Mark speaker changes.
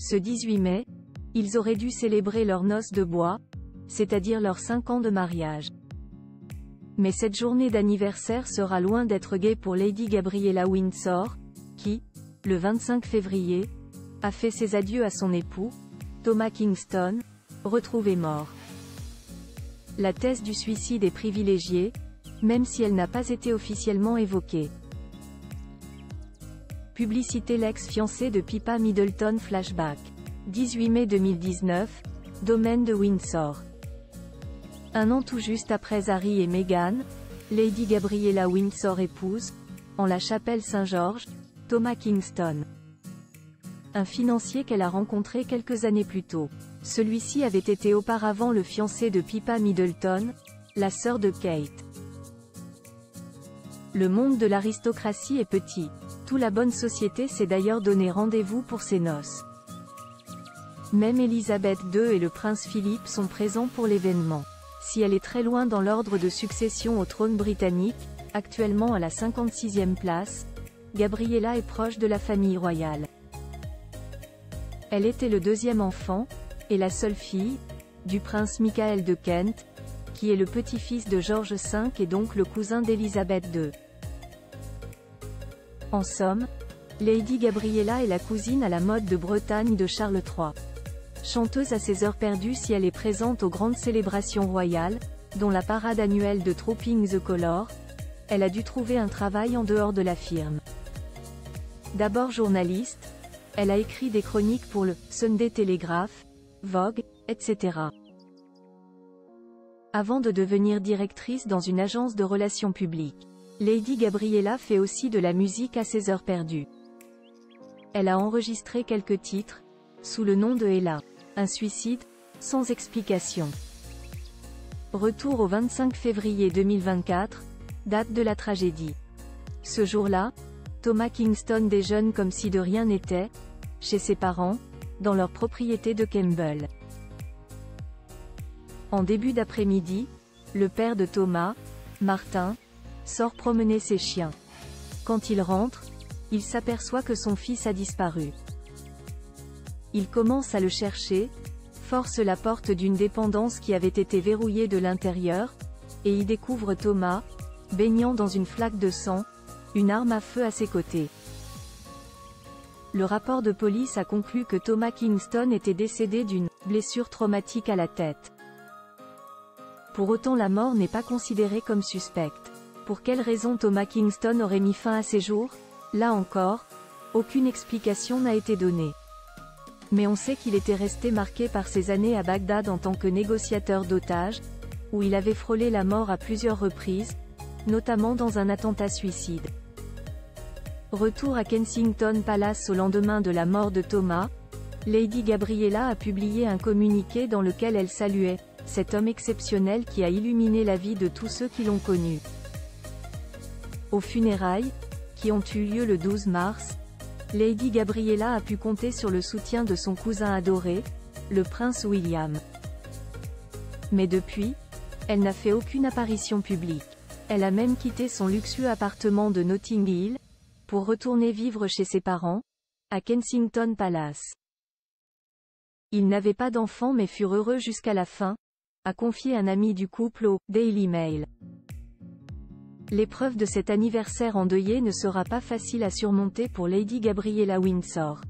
Speaker 1: Ce 18 mai, ils auraient dû célébrer leurs noces de bois, c'est-à-dire leurs 5 ans de mariage. Mais cette journée d'anniversaire sera loin d'être gaie pour Lady Gabriella Windsor, qui, le 25 février, a fait ses adieux à son époux, Thomas Kingston, retrouvé mort. La thèse du suicide est privilégiée, même si elle n'a pas été officiellement évoquée. Publicité l'ex-fiancé de Pippa Middleton flashback. 18 mai 2019, domaine de Windsor. Un an tout juste après Harry et Meghan, Lady Gabriella Windsor épouse, en la chapelle Saint-Georges, Thomas Kingston. Un financier qu'elle a rencontré quelques années plus tôt. Celui-ci avait été auparavant le fiancé de Pippa Middleton, la sœur de Kate. Le monde de l'aristocratie est petit. Toute la bonne société s'est d'ailleurs donné rendez-vous pour ses noces. Même Elisabeth II et le prince Philippe sont présents pour l'événement. Si elle est très loin dans l'ordre de succession au trône britannique, actuellement à la 56e place, Gabriella est proche de la famille royale. Elle était le deuxième enfant, et la seule fille, du prince Michael de Kent, qui est le petit-fils de George V et donc le cousin d'Elisabeth II. En somme, Lady Gabriella est la cousine à la mode de Bretagne de Charles III. Chanteuse à ses heures perdues si elle est présente aux grandes célébrations royales, dont la parade annuelle de Trooping the Colour, elle a dû trouver un travail en dehors de la firme. D'abord journaliste, elle a écrit des chroniques pour le Sunday Telegraph, Vogue, etc. Avant de devenir directrice dans une agence de relations publiques, Lady Gabriella fait aussi de la musique à ses heures perdues. Elle a enregistré quelques titres, sous le nom de Ella. Un suicide, sans explication. Retour au 25 février 2024, date de la tragédie. Ce jour-là, Thomas Kingston déjeune comme si de rien n'était, chez ses parents, dans leur propriété de Kemble. En début d'après-midi, le père de Thomas, Martin, sort promener ses chiens. Quand il rentre, il s'aperçoit que son fils a disparu. Il commence à le chercher, force la porte d'une dépendance qui avait été verrouillée de l'intérieur, et y découvre Thomas, baignant dans une flaque de sang, une arme à feu à ses côtés. Le rapport de police a conclu que Thomas Kingston était décédé d'une blessure traumatique à la tête. Pour autant la mort n'est pas considérée comme suspecte. Pour quelle raison Thomas Kingston aurait mis fin à ses jours? Là encore, aucune explication n'a été donnée. Mais on sait qu'il était resté marqué par ses années à Bagdad en tant que négociateur d'otages, où il avait frôlé la mort à plusieurs reprises, notamment dans un attentat suicide. Retour à Kensington Palace au lendemain de la mort de Thomas, Lady Gabriella a publié un communiqué dans lequel elle saluait « cet homme exceptionnel qui a illuminé la vie de tous ceux qui l'ont connu ». Aux funérailles, qui ont eu lieu le 12 mars, Lady Gabriella a pu compter sur le soutien de son cousin adoré, le prince William. Mais depuis, elle n'a fait aucune apparition publique. Elle a même quitté son luxueux appartement de Notting Hill, pour retourner vivre chez ses parents, à Kensington Palace. Ils n'avaient pas d'enfants mais furent heureux jusqu'à la fin, a confié un ami du couple au Daily Mail. L'épreuve de cet anniversaire endeuillé ne sera pas facile à surmonter pour Lady Gabriella Windsor.